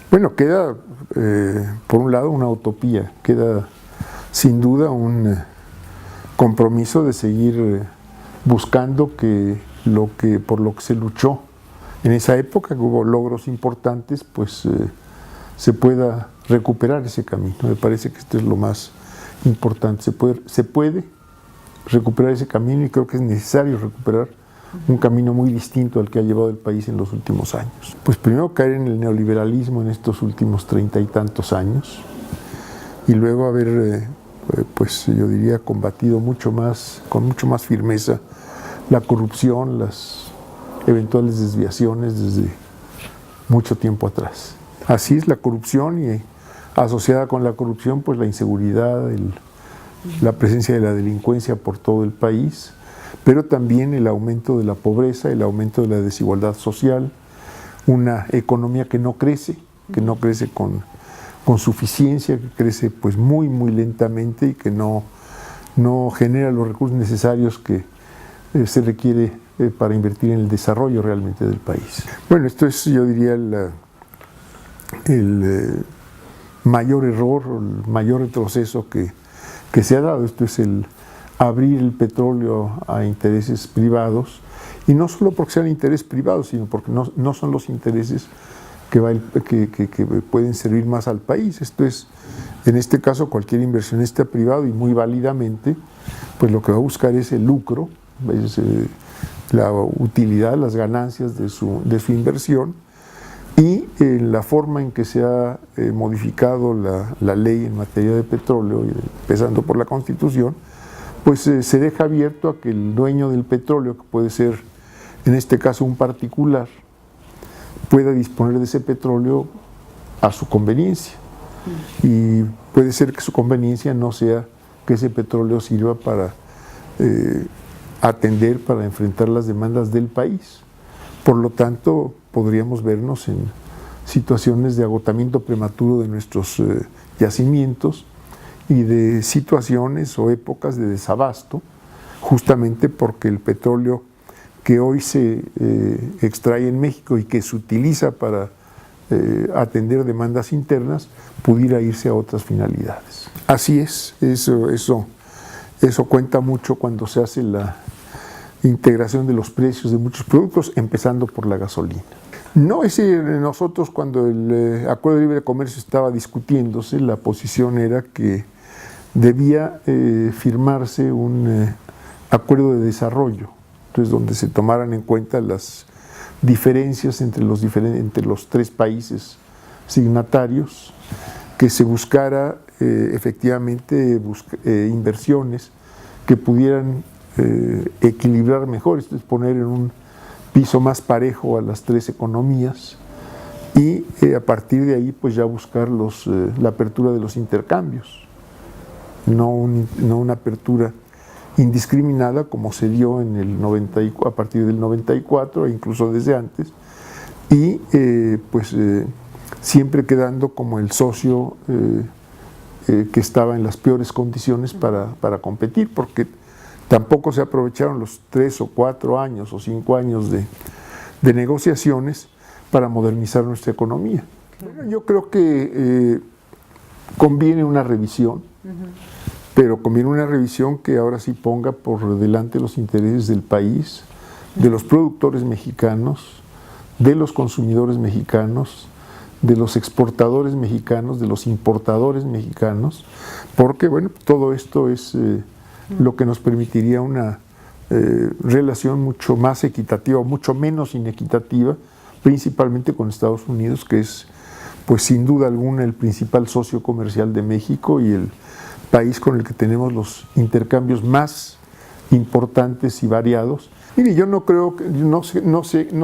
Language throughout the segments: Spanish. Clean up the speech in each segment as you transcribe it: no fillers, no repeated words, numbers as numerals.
Bueno, queda, por un lado, una utopía, queda sin duda un compromiso de seguir buscando por lo que se luchó en esa época, que hubo logros importantes, pues se pueda recuperar ese camino. Me parece que esto es lo más importante. Se puede recuperar ese camino y creo que es necesario recuperar un camino muy distinto al que ha llevado el país en los últimos años. Pues primero caer en el neoliberalismo en estos últimos 30 y tantos años y luego haber, pues yo diría, combatido con mucho más firmeza la corrupción, las eventuales desviaciones desde mucho tiempo atrás. Así es la corrupción y asociada con la corrupción, pues la inseguridad, la presencia de la delincuencia por todo el país, pero también el aumento de la pobreza, el aumento de la desigualdad social, una economía que no crece con suficiencia, que crece pues muy lentamente y que no genera los recursos necesarios que se requiere para invertir en el desarrollo realmente del país. Bueno, esto es, yo diría, el mayor error, el mayor retroceso que se ha dado. Esto es el abrir el petróleo a intereses privados, y no solo porque sean intereses privados, sino porque no son los intereses que pueden servir más al país. Esto es, en este caso, cualquier inversionista privado, y muy válidamente, pues lo que va a buscar es el lucro, es la utilidad, las ganancias de su inversión, y la forma en que se ha modificado la ley en materia de petróleo, empezando por la Constitución, pues se deja abierto a que el dueño del petróleo, que puede ser en este caso un particular, pueda disponer de ese petróleo a su conveniencia. Y puede ser que su conveniencia no sea que ese petróleo sirva para para enfrentar las demandas del país. Por lo tanto, podríamos vernos en situaciones de agotamiento prematuro de nuestros yacimientos y de situaciones o épocas de desabasto, justamente porque el petróleo que hoy se extrae en México y que se utiliza para atender demandas internas, pudiera irse a otras finalidades. Así es, eso cuenta mucho cuando se hace la integración de los precios de muchos productos, empezando por la gasolina. No, nosotros cuando el Acuerdo de Libre Comercio estaba discutiéndose, la posición era que debía firmarse un acuerdo de desarrollo, entonces donde se tomaran en cuenta las diferencias entre los tres países signatarios, que se buscara efectivamente inversiones que pudieran equilibrar mejor, esto es poner en un piso más parejo a las tres economías, y a partir de ahí pues ya buscar la apertura de los intercambios, no una apertura indiscriminada como se dio a partir del 94 e incluso desde antes, y siempre quedando como el socio que estaba en las peores condiciones para competir, porque tampoco se aprovecharon los 3 o 4 años o 5 años de negociaciones para modernizar nuestra economía. Bueno, yo creo que conviene una revisión, pero conviene una revisión que ahora sí ponga por delante los intereses del país, de los productores mexicanos, de los consumidores mexicanos, de los exportadores mexicanos, de los importadores mexicanos, porque bueno, todo esto es lo que nos permitiría una relación mucho más equitativa, mucho menos inequitativa, principalmente con Estados Unidos, que es pues sin duda alguna el principal socio comercial de México y el país con el que tenemos los intercambios más importantes y variados. Mire, yo no creo que, no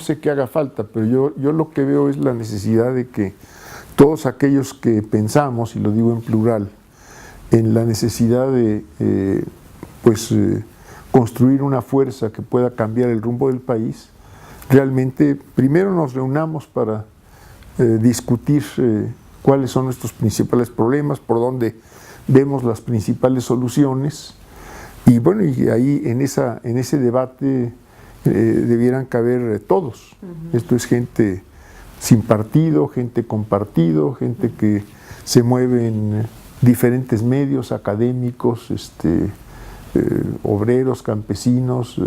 sé qué haga falta, pero yo lo que veo es la necesidad de que todos aquellos que pensamos, y lo digo en plural, en la necesidad de construir una fuerza que pueda cambiar el rumbo del país, realmente primero nos reunamos para discutir cuáles son nuestros principales problemas, por dónde vemos las principales soluciones, y bueno, y ahí en ese debate debieran caber todos. Esto es gente sin partido, gente con partido, gente que se mueve en diferentes medios académicos, obreros, campesinos,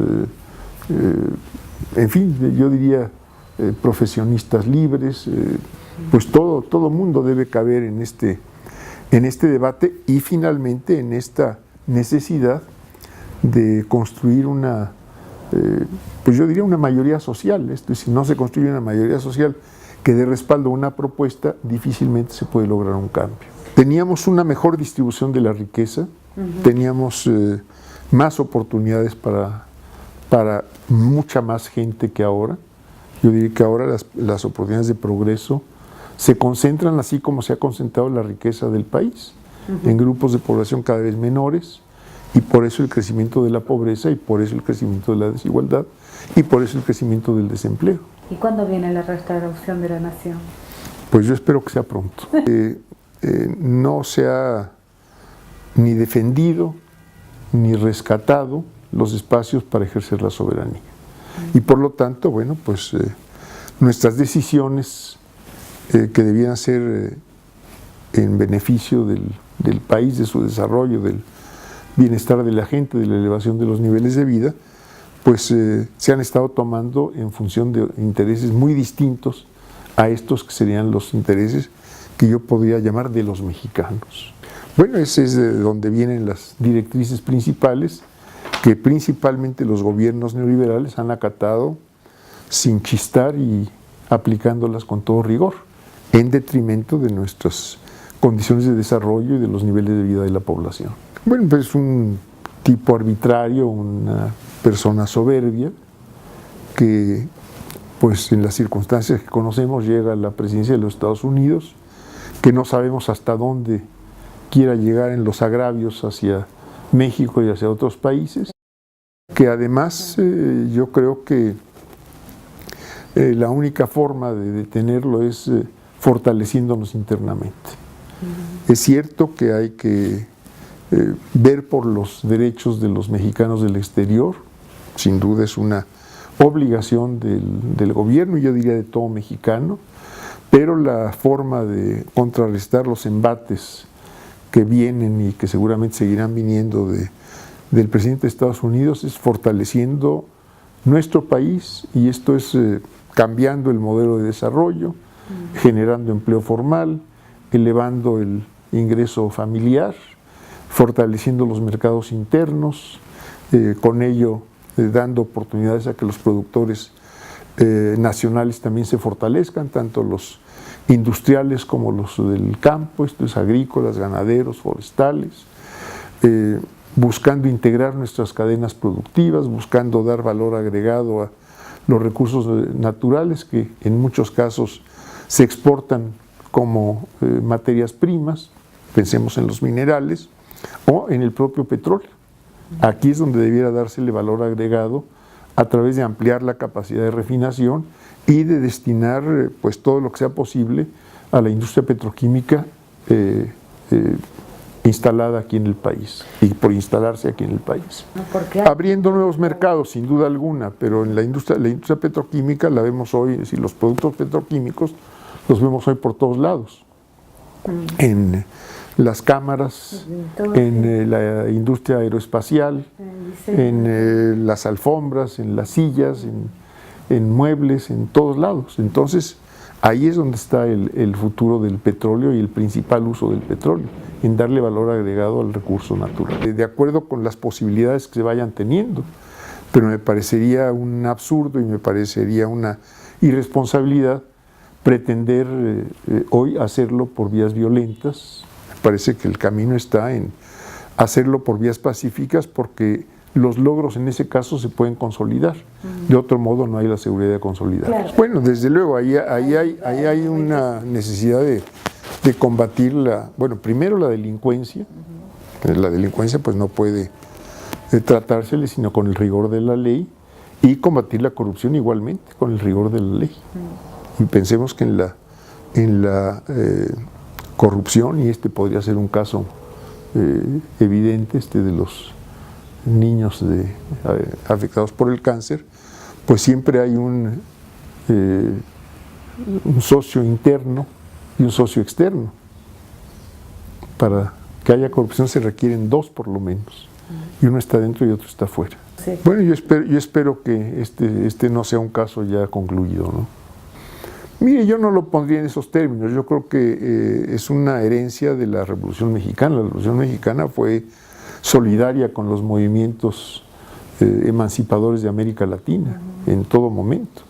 en fin, yo diría profesionistas libres, pues todo mundo debe caber en este debate y finalmente en esta necesidad de construir una, pues yo diría una mayoría social. Si no se construye una mayoría social que dé respaldo a una propuesta, difícilmente se puede lograr un cambio. Teníamos una mejor distribución de la riqueza, teníamos más oportunidades para mucha más gente que ahora. Yo diría que ahora las oportunidades de progreso se concentran así como se ha concentrado la riqueza del país, en grupos de población cada vez menores, y por eso el crecimiento de la pobreza, y por eso el crecimiento de la desigualdad, y por eso el crecimiento del desempleo. ¿Y cuándo viene la restauración de la nación? Pues yo espero que sea pronto. No se ha ni defendido ni rescatado los espacios para ejercer la soberanía. Y por lo tanto, bueno, pues nuestras decisiones que debían ser en beneficio del país, de su desarrollo, del bienestar de la gente, de la elevación de los niveles de vida, pues se han estado tomando en función de intereses muy distintos a estos que serían los intereses que yo podría llamar de los mexicanos. Bueno, ese es de donde vienen las directrices principales que principalmente los gobiernos neoliberales han acatado sin chistar y aplicándolas con todo rigor, en detrimento de nuestras condiciones de desarrollo y de los niveles de vida de la población. Bueno, pues un tipo arbitrario, una persona soberbia, que pues en las circunstancias que conocemos llega a la presidencia de los Estados Unidos, que no sabemos hasta dónde quiera llegar en los agravios hacia México y hacia otros países, que además yo creo que la única forma de detenerlo es fortaleciéndonos internamente. Es cierto que hay que ver por los derechos de los mexicanos del exterior, sin duda es una obligación del gobierno y yo diría de todo mexicano, pero la forma de contrarrestar los embates que vienen y que seguramente seguirán viniendo del presidente de Estados Unidos es fortaleciendo nuestro país, y esto es cambiando el modelo de desarrollo, generando empleo formal, elevando el ingreso familiar, fortaleciendo los mercados internos, con ello dando oportunidades a que los productores nacionales también se fortalezcan, tanto los industriales como los del campo, esto es agrícolas, ganaderos, forestales, buscando integrar nuestras cadenas productivas, buscando dar valor agregado a los recursos naturales que en muchos casos se exportan como materias primas, pensemos en los minerales o en el propio petróleo. Aquí es donde debiera dársele valor agregado a través de ampliar la capacidad de refinación y de destinar pues todo lo que sea posible a la industria petroquímica instalada aquí en el país y por instalarse aquí en el país. Abriendo nuevos mercados, sin duda alguna, pero en la industria petroquímica la vemos hoy, es decir, los productos petroquímicos los vemos hoy por todos lados. En las cámaras, en la industria aeroespacial, en las alfombras, en las sillas, en muebles, en todos lados. Entonces, ahí es donde está el futuro del petróleo y el principal uso del petróleo, en darle valor agregado al recurso natural. De acuerdo con las posibilidades que se vayan teniendo, pero me parecería un absurdo y me parecería una irresponsabilidad pretender hoy hacerlo por vías violentas. Me parece que el camino está en hacerlo por vías pacíficas, porque los logros en ese caso se pueden consolidar. De otro modo no hay la seguridad de consolidarlos. Claro. Bueno, desde luego, ahí hay una necesidad de combatir primero la delincuencia. La delincuencia pues no puede tratársele sino con el rigor de la ley, y combatir la corrupción igualmente con el rigor de la ley. Y pensemos que en la corrupción, y este podría ser un caso evidente, de los niños afectados por el cáncer, pues siempre hay un socio interno y un socio externo. Para que haya corrupción se requieren dos por lo menos, y uno está dentro y otro está fuera. Sí. Bueno, yo espero que este no sea un caso ya concluido, ¿no? Mire, yo no lo pondría en esos términos. Yo creo que es una herencia de la Revolución Mexicana. La Revolución Mexicana fue solidaria con los movimientos emancipadores de América Latina en todo momento.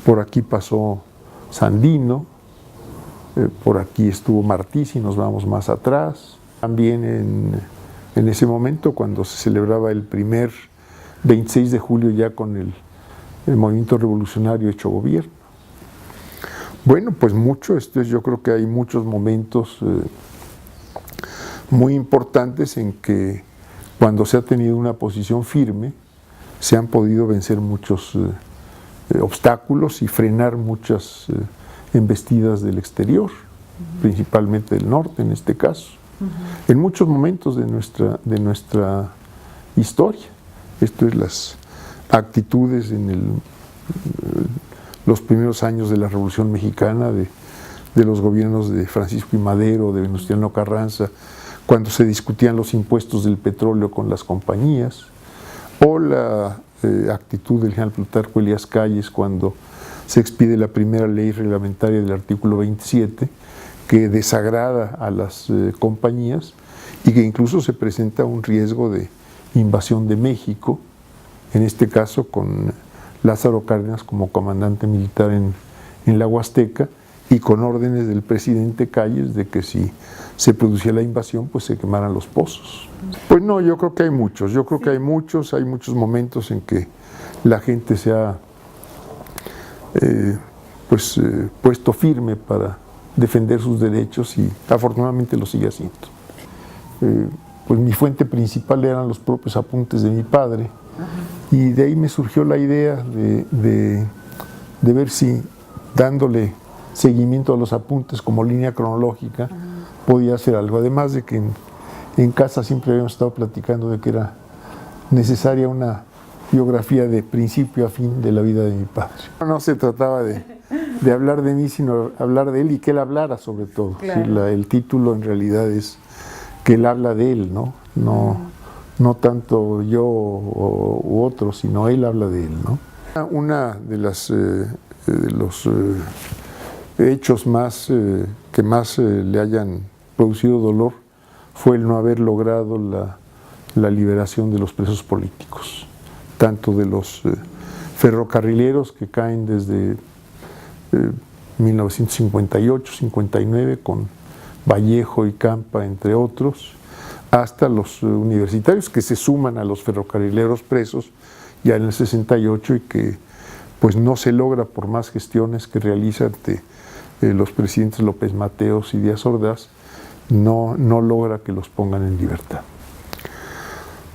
Por aquí pasó Sandino, por aquí estuvo Martí, si nos vamos más atrás. También en ese momento, cuando se celebraba el primer 26 de julio ya con el movimiento revolucionario hecho gobierno. Bueno, pues yo creo que hay muchos momentos muy importantes en que cuando se ha tenido una posición firme se han podido vencer muchos obstáculos y frenar muchas embestidas del exterior, principalmente del norte en este caso, en muchos momentos de nuestra historia. Esto es las actitudes en los primeros años de la Revolución Mexicana, de los gobiernos de Francisco I. Madero, de Venustiano Carranza, cuando se discutían los impuestos del petróleo con las compañías, o la actitud del general Plutarco Elías Calles cuando se expide la primera ley reglamentaria del artículo 27, que desagrada a las compañías y que incluso se presenta un riesgo de invasión de México, en este caso con Lázaro Cárdenas como comandante militar en la Huasteca y con órdenes del presidente Calles de que si se producía la invasión pues se quemaran los pozos. Pues no, yo creo que hay muchos, hay muchos momentos en que la gente se ha puesto firme para defender sus derechos y afortunadamente lo sigue haciendo. Pues mi fuente principal eran los propios apuntes de mi padre. Y de ahí me surgió la idea de ver si dándole seguimiento a los apuntes como línea cronológica podía hacer algo. Además de que en casa siempre habíamos estado platicando de que era necesaria una biografía de principio a fin de la vida de mi padre. No se trataba de hablar de mí, sino hablar de él y que él hablara sobre todo. Claro. Sí, el título en realidad es que él habla de él, ¿no? No tanto yo u otro, sino él habla de él, ¿no? Una de los hechos que más le hayan producido dolor fue el no haber logrado la liberación de los presos políticos, tanto de los ferrocarrileros que caen desde 1958-59 con Vallejo y Campa, entre otros, hasta los universitarios que se suman a los ferrocarrileros presos ya en el 68 y que pues no se logra por más gestiones que realizan los presidentes López Mateos y Díaz Ordaz, no logra que los pongan en libertad.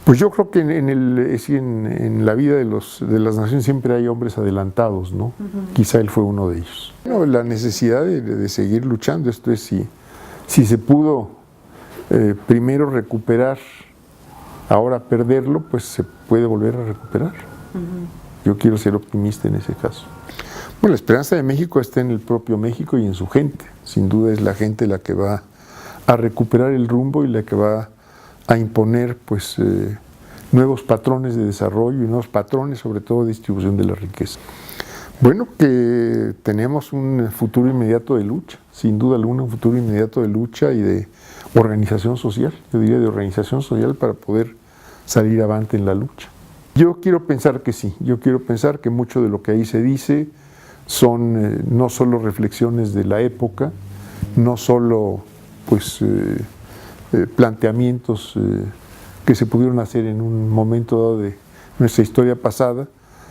Pues yo creo que en la vida de las naciones siempre hay hombres adelantados, ¿no? Quizá él fue uno de ellos. Bueno, la necesidad de seguir luchando, esto es si se pudo primero recuperar, ahora perderlo, pues se puede volver a recuperar. Yo quiero ser optimista en ese caso. Bueno, la esperanza de México está en el propio México y en su gente. Sin duda es la gente la que va a recuperar el rumbo y la que va a imponer pues nuevos patrones de desarrollo y nuevos patrones sobre todo de distribución de la riqueza. Bueno, que tenemos un futuro inmediato de lucha, sin duda alguna un futuro inmediato de lucha y de organización social, yo diría de organización social para poder salir avante en la lucha. Yo quiero pensar que sí, yo quiero pensar que mucho de lo que ahí se dice son no solo reflexiones de la época, no solo pues planteamientos que se pudieron hacer en un momento dado de nuestra historia pasada,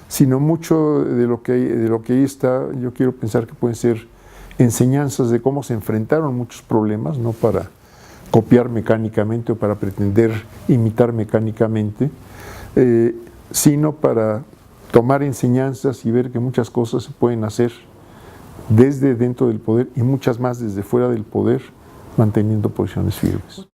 sino mucho de lo que ahí está, yo quiero pensar que pueden ser enseñanzas de cómo se enfrentaron muchos problemas, no para copiar mecánicamente o para pretender imitar mecánicamente, sino para tomar enseñanzas y ver que muchas cosas se pueden hacer desde dentro del poder y muchas más desde fuera del poder, manteniendo posiciones firmes.